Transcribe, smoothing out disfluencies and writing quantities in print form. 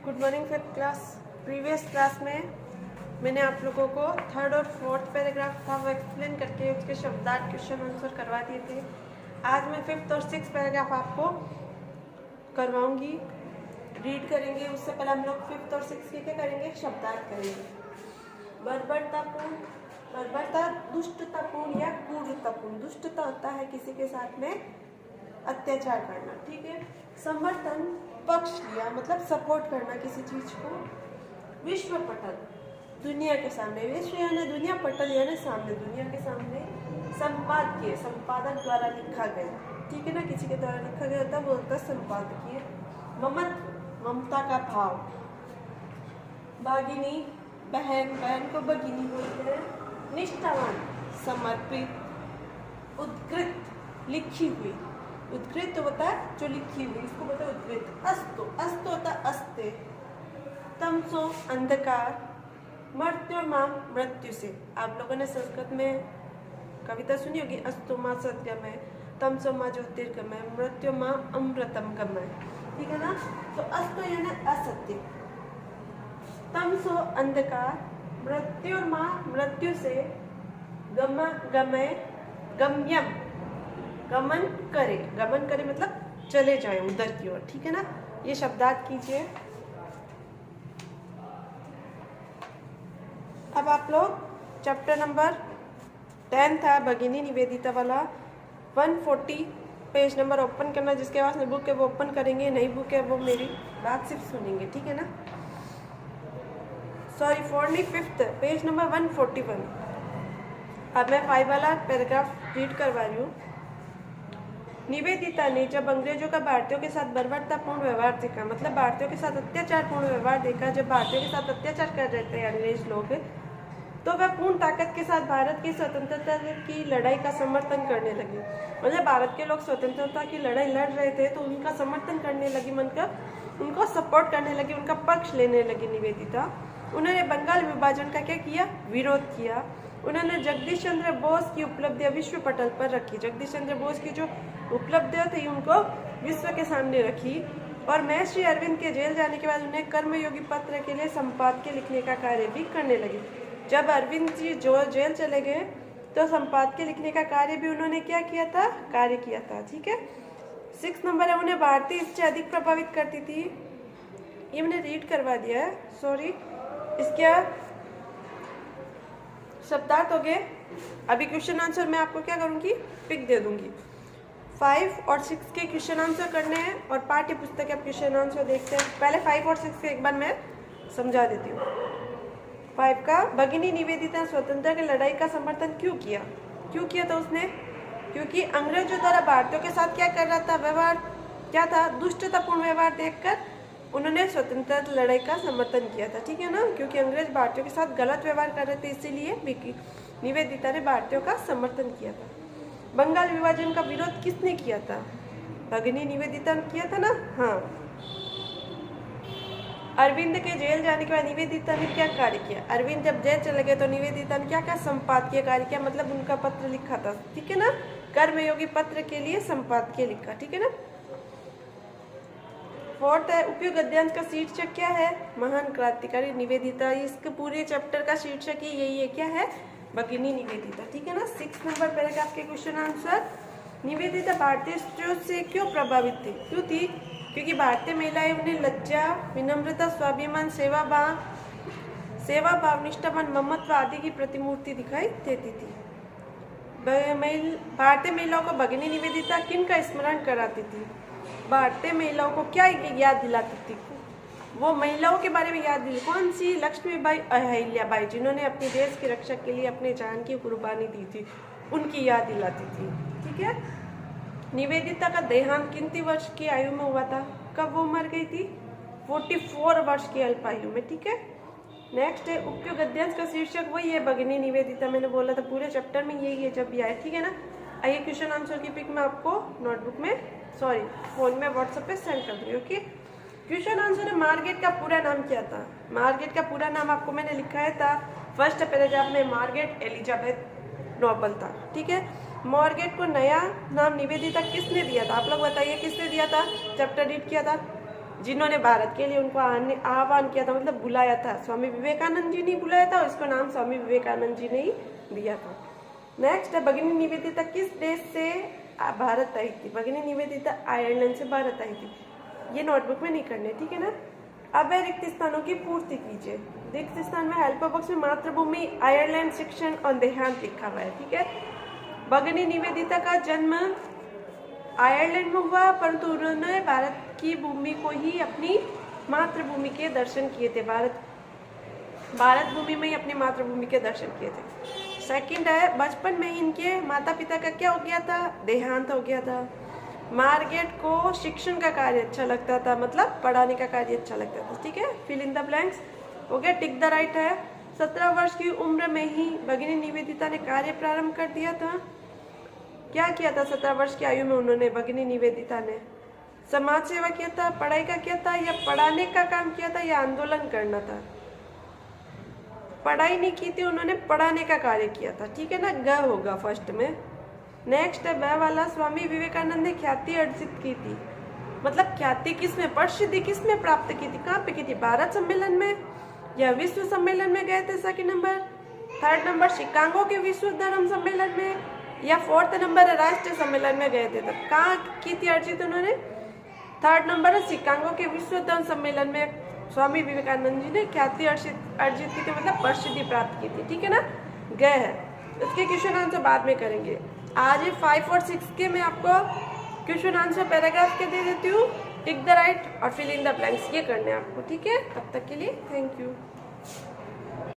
Good morning fifth class. Previous class में मैंने आप लोगों को थर्ड और फोर्थ पैराग्राफ था वो एक्सप्लेन करके उसके शब्दार्थ क्वेश्चन आंसर करवा दिए थे। आज मैं फिफ्थ और सिक्स पैराग्राफ आपको करवाऊंगी, रीड करेंगे। उससे पहले हम लोग फिफ्थ और सिक्स के क्या करेंगे, शब्दार्थ करेंगे। बर्बरतापूर्ण, बर्बरता दुष्टतापूर्ण या क्रूरतापूर्ण। दुष्टता होता है किसी के साथ में अत्याचार करना, ठीक है। समर्थन, पक्ष लिया मतलब सपोर्ट करना किसी चीज को। विश्व पटल, दुनिया के सामने, विश्व यानी दुनिया, पटल यानी सामने, दुनिया के सामने। संपादकीय, संपादक द्वारा लिखा गया, ठीक है ना, किसी के द्वारा लिखा गया होता है वो होता है संपादकीय। ममत्व, ममता का भाव। भगिनी, बहन, बहन को भगिनी बोलते हैं। निष्ठावान, समर्पित। उद्कृत, लिखी हुई। उद्कृत होता है जो लिखी हुई, इसको बोलते हैं उद्कृत। अस्तु, अस्तु होता है अस्ते। तमसो, अंधकार। मर्त्योर्मा, मृत्यु से। आप लोगों ने संस्कृत में कविता सुनी होगी, अस्तु माँ सत्यमय, तमसो माँ ज्योतिर्गमय, मृत्यु माँ अमृतम गमय, ठीक है ना। तो अस्तु यानी असत्य, तमसो अंधकार, मृत्योर्मा मृत्यु से, गमय गम्यम, गमन करे, गमन करे मतलब चले जाए उधर की ओर, ठीक है ना। ये शब्दार्थ कीजिए। अब आप लोग चैप्टर नंबर 10 था भगिनी निवेदिता वाला, 140 पेज नंबर ओपन करना। जिसके पास में बुक है वो ओपन करेंगे, नई बुक है वो मेरी बात सिर्फ सुनेंगे, ठीक है ना। Sorry 45 page number 141। अब मैं 5 वाला पैराग्राफ रीड करवा रही हूँ। निवेदिता ने जब अंग्रेजों का भारतीयों के साथ बर्बरतापूर्ण व्यवहार देखा, मतलब भारतीयों के साथ अत्याचारपूर्ण व्यवहार देखा, जब भारतीयों के साथ अत्याचार कर रहे थे अंग्रेज लोग, तो वह पूर्ण ताकत के साथ भारत की स्वतंत्रता की लड़ाई का समर्थन करने लगी। मतलब भारत के लोग स्वतंत्रता की लड़ाई लड़ रहे थे तो उनका समर्थन करने लगी, मतलब उनको सपोर्ट करने लगी, उनका पक्ष लेने लगी निवेदिता। उन्होंने बंगाल विभाजन का क्या किया, विरोध किया। उन्होंने जगदीश चंद्र बोस की उपलब्धियां विश्व पटल पर रखी। जगदीश चंद्र बोस की जो उपलब्धियां थी उनको विश्व के सामने रखी। और महर्षि अरविंद के जेल जाने के बाद उन्हें कर्मयोगी पत्र के लिए संपादकीय लिखने का कार्य भी करने लगे। जब अरविंद जी जो जेल चले गए तो संपादकीय लिखने का कार्य भी उन्होंने क्या किया था, कार्य किया था, ठीक है। 6 नंबर है, उन्हें भारतीय इच्छा अधिक प्रभावित करती थी। ये मैंने रीड करवा दिया है, सॉरी। इसके शब्दार्थ हो गए। अभी क्वेश्चन आंसर मैं आपको क्या करूंगी, पिक दे दूंगी। 5 और 6 के क्वेश्चन आंसर करने हैं और पाठ्य पुस्तक के क्वेश्चन आंसर देखते हैं। पहले 5 और 6 के एक बार मैं समझा देती हूँ। 5 का, भगिनी निवेदिता स्वतंत्रता की लड़ाई का समर्थन क्यों किया, क्यों किया था उसने, क्योंकि अंग्रेजों द्वारा भारतीयों के साथ क्या कर रहा था, व्यवहार क्या था, दुष्टतापूर्ण व्यवहार देखकर उन्होंने स्वतंत्रता लड़ाई का समर्थन किया था, ठीक है ना। क्योंकि अंग्रेज भारतीयों के साथ गलत व्यवहार कर रहे थे, इसीलिए निवेदिता ने भारतीयों का समर्थन किया था। बंगाल विभाजन का विरोध किसने किया था, भगिनी निवेदिता ने किया था ना, हाँ। अरविंद के जेल जाने के बाद निवेदिता ने क्या कार्य किया, अरविंद जब जेल चले गए तो निवेदिता ने क्या क्या संपादकीय कार्य किया, मतलब उनका पत्र लिखा था, ठीक है ना। कर्मयोगी पत्र के लिए संपादकीय लिखा, ठीक है ना। 4th है, उपयुक्त गद्यांश का शीर्षक क्या है, महान क्रांतिकारी निवेदिता। इसके पूरे चैप्टर का शीर्षक ही यही है, क्या है, भगिनी निवेदिता, ठीक है ना। 6 नंबर पैराग्राफ के क्वेश्चन आंसर। निवेदिता भारतीय स्त्रियों से क्यों प्रभावित थी, क्यों थी, क्योंकि भारतीय महिलाएं उन्हें लज्जा, विनम्रता, स्वाभिमान, सेवा भाव, निष्ठावान, ममत्व आदि की प्रतिमूर्ति दिखाई देती थी। भारतीय महिलाओं को भगिनी निवेदिता किन का स्मरण कराती थी, भारतीय महिलाओं को क्या याद दिलाती थी, वो महिलाओं के बारे में याद दिलाई। कौन सी, लक्ष्मीबाई, अहिल्याबाई, जिन्होंने अपने देश की रक्षा के लिए अपने जान की कुर्बानी दी थी, उनकी याद दिलाती थी, ठीक है। निवेदिता का देहांत कितनी वर्ष की आयु में हुआ था, कब वो मर गई थी, 44 वर्ष की अल्पायु में, ठीक है। नेक्स्ट है, उपयुक्त गद्यांश का शीर्षक वही है, भगिनी निवेदिता, मैंने बोला था पूरे चैप्टर में यही है जब भी आए, ठीक है ना। आइए क्वेश्चन आंसर की पिक मैं आपको नोटबुक में, सॉरी फोन में, व्हाट्सएप पे सेंड कर दूँगी, ओके। क्वेश्चन आंसर है, मार्गरेट का पूरा नाम क्या था, मार्गरेट का पूरा नाम आपको मैंने लिखाया था फर्स्ट पैराग्राफ में, मार्गरेट एलिजाबेथ नोबल था, ठीक है। मार्गरेट को नया नाम निवेदिता किसने दिया था, आप लोग बताइए किसने दिया था, चैप्टर रीड किया था, जिन्होंने भारत के लिए उनको आह्वान किया था, मतलब बुलाया था। स्वामी विवेकानंद जी ने बुलाया था, उसका नाम स्वामी विवेकानंद जी ने ही दिया था। नेक्स्ट है भगिनी निवेदिता किस देश से भारत आई थी? भगिनी निवेदिता आयरलैंड से भारत आई थी। ये नोटबुक में नहीं करने, ठीक है ना। अब है रिक्त स्थानों की पूर्ति कीजिए। रिक्त स्थान में हेल्प बॉक्स में मातृभूमि, आयरलैंड, शिक्षण और देहांत लिखा हुआ है, ठीक है। भगिनी निवेदिता का जन्म आयरलैंड में हुआ, परंतु उन्होंने भारत की भूमि को ही अपनी मातृभूमि के दर्शन किए थे। भारत भूमि में ही अपनी मातृभूमि के दर्शन किए थे। सेकंड है बचपन में ही इनके माता पिता का क्या हो गया था? देहांत हो गया था। मार्गरेट को शिक्षण का कार्य अच्छा लगता था, मतलब पढ़ाने का कार्य अच्छा लगता था, ठीक है। फिल इन द ब्लैंक्स हो गया, टिक द राइट है। 17 वर्ष की उम्र में ही भगिनी निवेदिता ने कार्य प्रारंभ कर दिया था। क्या किया था 17 वर्ष की आयु में उन्होंने? भगिनी निवेदिता ने समाज सेवा किया था, पढ़ाई का किया था, या पढ़ाने का काम किया था, या आंदोलन करना था? पढ़ाई नहीं की थी उन्होंने, पढ़ाने का कार्य किया था, ठीक है ना। ग होगा फर्स्ट में। नेक्स्ट है ब वाला, स्वामी विवेकानंद ने ख्याति अर्जित की थी, मतलब ख्याति किसमें, प्रसिद्धि किसमें प्राप्त की थी? कहाँ पे की थी? भारत सम्मेलन में या विश्व सम्मेलन में गए थे? Second number. Third number Chicago के विश्व धर्म सम्मेलन में, या फोर्थ नंबर राष्ट्रीय सम्मेलन में गए थे? तब कहाँ की थी अर्जित उन्होंने? थर्ड नंबर है शिकागो के विश्व धर्म सम्मेलन में स्वामी विवेकानंद जी ने ख्याति अर्जित की थी, मतलब प्रसिद्धि प्राप्त की थी, ठीक है ना। गए है। इसके क्वेश्चन आंसर बाद में करेंगे। आज 5 और 6 के मैं आपको क्वेश्चन आंसर पैराग्राफ के दे देती हूँ। टिक द राइट और फिल इन द ब्लैंक्स ये करने हैं आपको, ठीक है। तब तक के लिए थैंक यू।